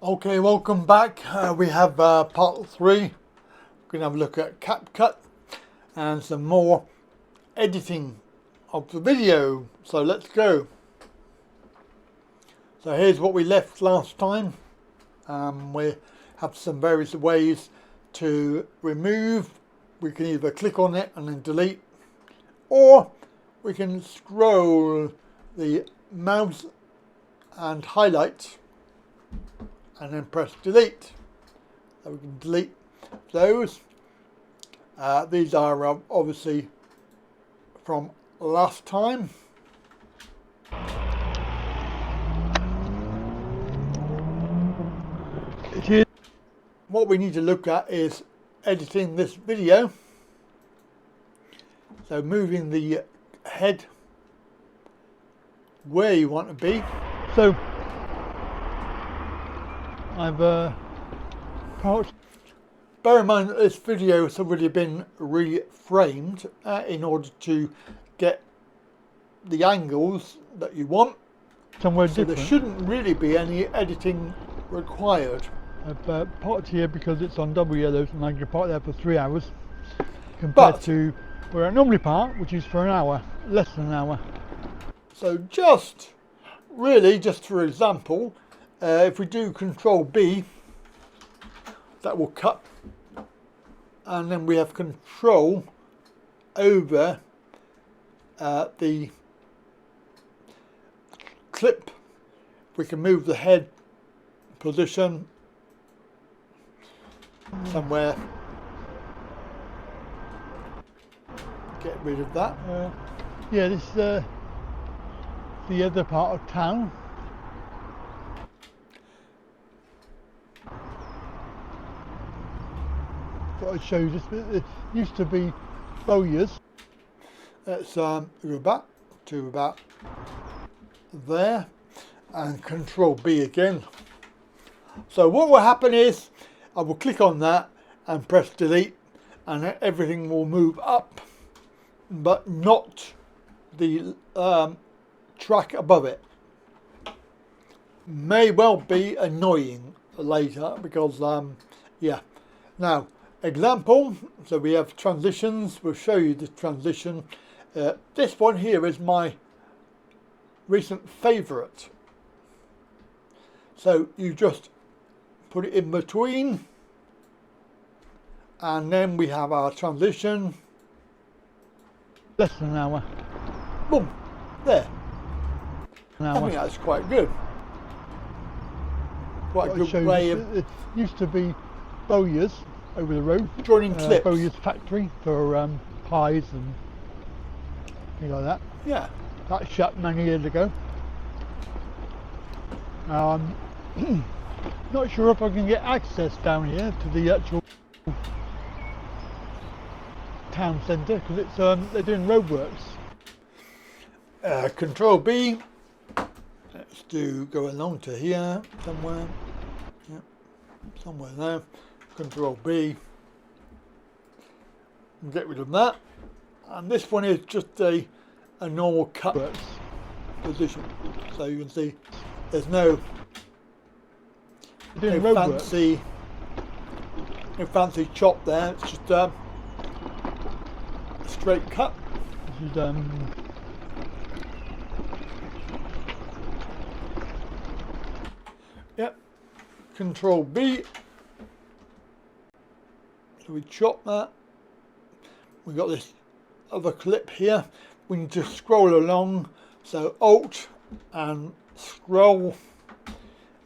Okay, welcome back. We have part 3. We're going to have a look at Capcut and some more editing of the video. So let's go. So here's what we left last time. We have some various ways to remove. We can either click on it and then delete, or we can scroll the mouse and highlight and then press delete. So we can delete those. These are obviously from last time. What we need to look at is editing this video. So moving the head where you want to be. So I've pouched. Bear in mind that this video has already been reframed in order to get the angles that you want. Somewhere so different. There shouldn't really be any editing required. I've parked here because it's on double yellows and I can park there for 3 hours compared to where I normally park, which is for an hour, less than an hour. So just for example, if we do Control B, that will cut, and then we have control over the clip. We can move the head position somewhere, get rid of that. Yeah, this is the other part of town. Thought I'd show you this bit. It used to be Bowyer's. Let's go back to about there and Control B again. So what will happen is I will click on that and press delete, and then everything will move up, but not the track above it. May well be annoying later because yeah. Now example, so we have transitions. We'll show you the transition. This one here is my recent favorite. So you just put it in between, and then we have our transition. Less than an hour. Boom, there. I think that's quite good. Quite a good way of... It used to be Bowyer's over the road. Joining clips. Bowyer's factory for pies and things like that. Yeah. That shut many years ago. Not sure if I can get access down here to the actual town centre because it's they're doing roadworks. Control B. Let's go along to here somewhere. Yep. Somewhere there. Control B. Get rid of that. And this one is just a normal cut position. So you can see there's no fancy chop there. It's just a straight cut. This is Yep. Control B. So we chop that. We got this other clip here. We need to scroll along. So Alt and scroll.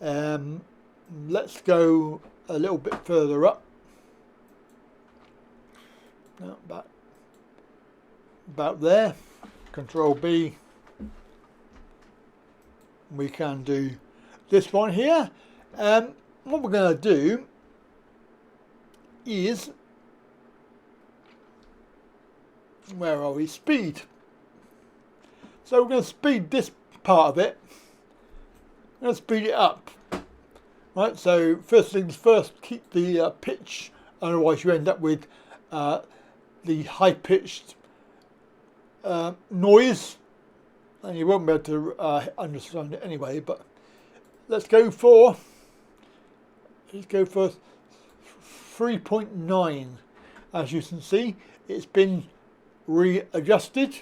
Let's go a little bit further up. No, about there. Control B. We can do this one here. What we're going to do is, where are we? Speed. So we're going to speed this part of it. We're going to speed it up. Right, so first things first, keep the pitch, otherwise you end up with the high-pitched noise, and you won't be able to understand it anyway. But let's go for let's go for 3.9. As you can see, it's been readjusted.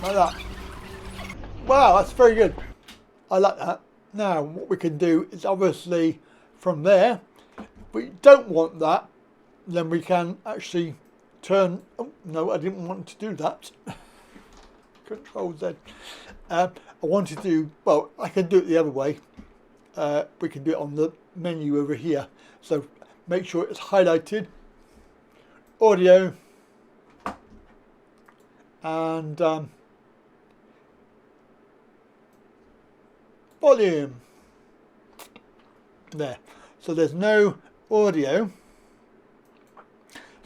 Like that. Wow, that's very good. I like that. Now, what we can do is obviously from there, if we don't want that, then we can actually turn. Oh, no, I didn't want to do that. Control Z. I wanted to, well, I can do it the other way. We can do it on the menu over here. So make sure it's highlighted, audio, and volume. There. So there's no audio.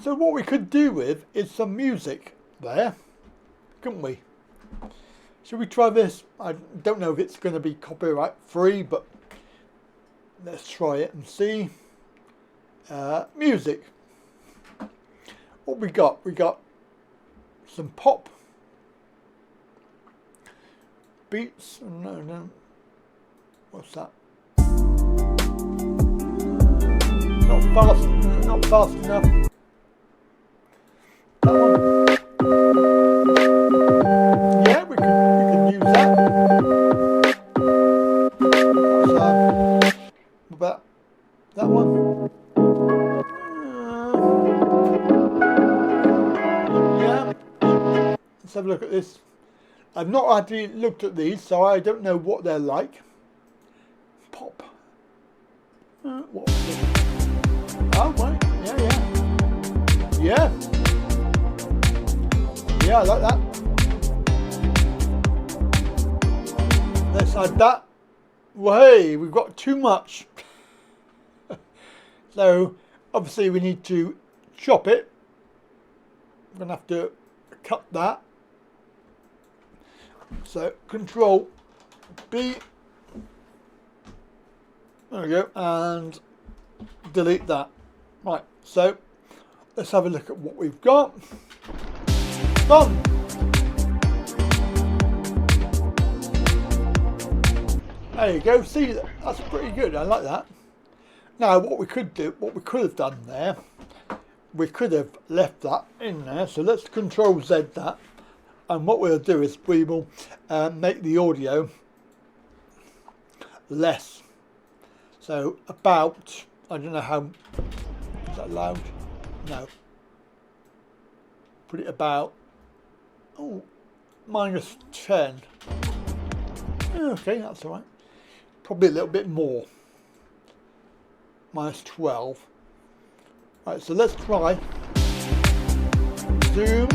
So what we could do with is some music there, couldn't we? Should we try this? I don't know if it's going to be copyright free, but let's try it and see. Music. What we got? We got some pop beats. No. What's that? Not fast enough. That one. Yeah, we can use that. What about that one? Yeah. Let's have a look at this. I've not actually looked at these, so I don't know what they're like. Pop. What was it? Oh, right. Yeah. Yeah, I like that. Let's add that. Well, hey, we've got too much. So, obviously we need to chop it. I'm going to have to cut that. So, Control B. There we go. And delete that. Right, so let's have a look at what we've got. Done. There you go. See, that's pretty good. I like that. Now, what we could have done there, we could have left that in there. So let's Control Z that. And what we'll do is we will make the audio less. So about, I don't know how, is that loud? No. Put it about, -10. Okay, that's all right. Probably a little bit more. -12. Right, so let's try. Zoom.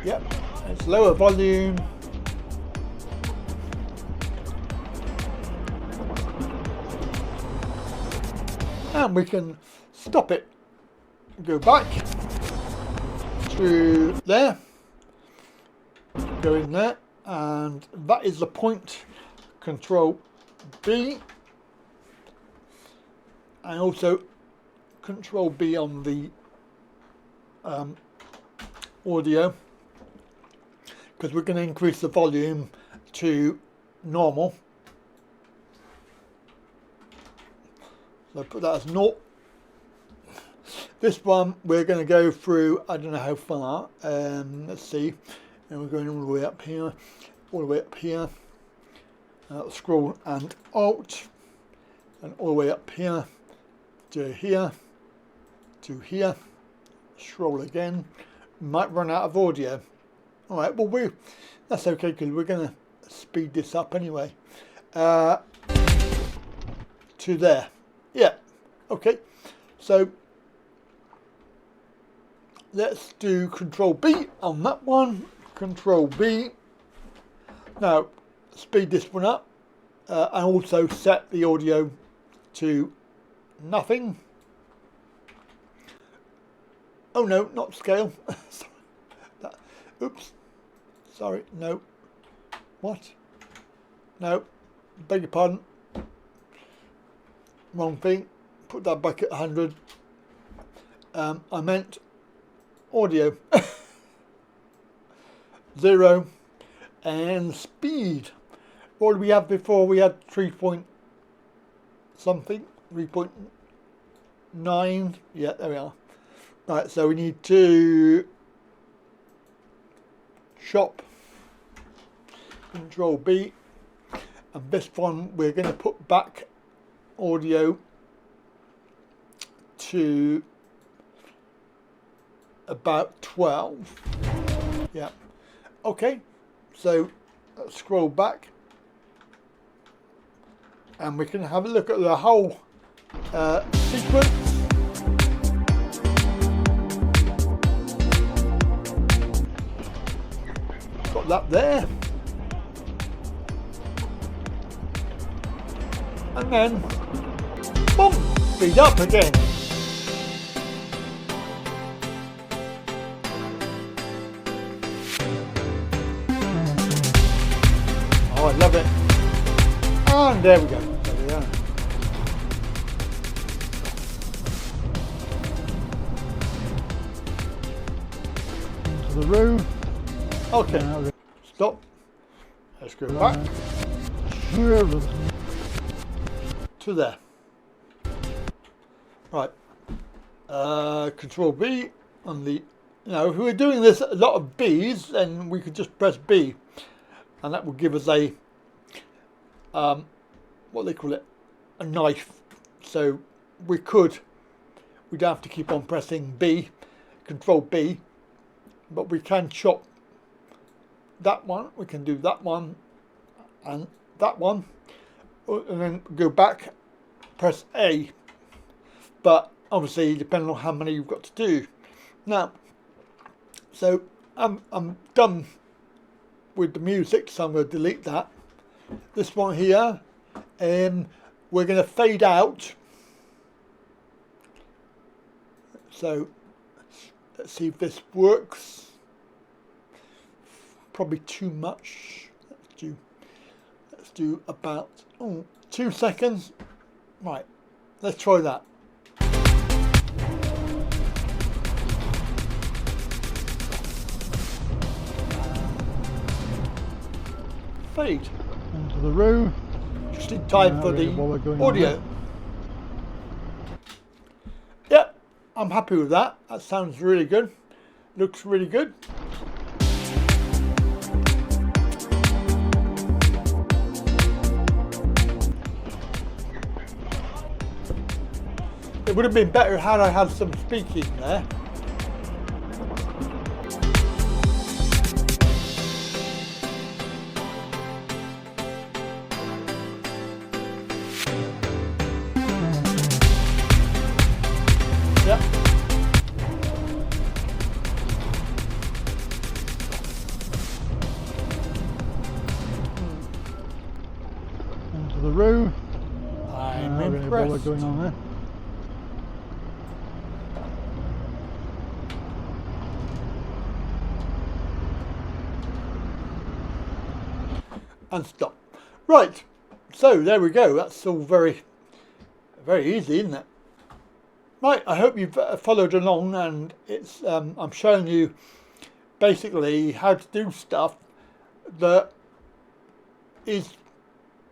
Yep, it's lower volume. And we can stop it. Go back to there. Go in there, and that is the point. Control B, and also Control B on the audio, because we're going to increase the volume to normal. So put that as 0. This one we're going to go through, I don't know how far, let's see, and we're going all the way up here, scroll and Alt, and all the way up here, to here, scroll again. We might run out of audio. Alright, well that's okay, because we're going to speed this up anyway. To there. Yeah, okay, so let's do Control B on that one. Control B. Now, speed this one up, and also set the audio to nothing. Oh no, not scale. Sorry. Oops. Sorry, no. What? No, beg your pardon. Wrong thing. Put that back at 100. I meant audio. 0 and speed. What did we have before? We had 3 point something, 3.9. Yeah, there we are. Right, so we need to chop, Control B, and this one we're going to put back audio to about 12. Yeah. Okay, so let's scroll back and we can have a look at the whole sequence. Got that there. And then, boom, speed up again. Oh, I love it. And there we go. There we are. To the room. Okay. Stop. Let's go back to there. Right. Control B on the. If we were doing this a lot of B's, then we could just press B, and that would give us a what they call it, a knife. So we'd have to keep on pressing B, Control B, but we can chop that one. We can do that one and that one, and then go back, press A. But obviously, depending on how many you've got to do. Now, so I'm done with the music, so I'm going to delete that. This one here, we're going to fade out. So let's see if this works. Probably too much. Let's do about 2 seconds. Right, let's try that. Fade into the room. Just in time for the audio. Yep, I'm happy with that. That sounds really good. Looks really good. It would have been better had I had some speaking there. Yep. Into the room. I'm impressed. What's going on there? And stop. Right, so there we go. That's all very, very easy, isn't it? Right, I hope you've followed along, and it's I'm showing you basically how to do stuff that is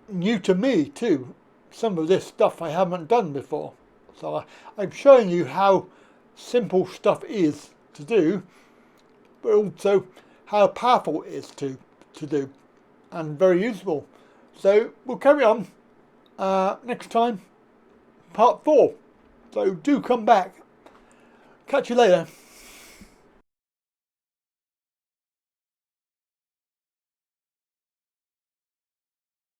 new to me too. Some of this stuff I haven't done before, so I'm showing you how simple stuff is to do, but also how powerful it is to do. And very useful. So we'll carry on next time, part 4. So do come back. Catch you later.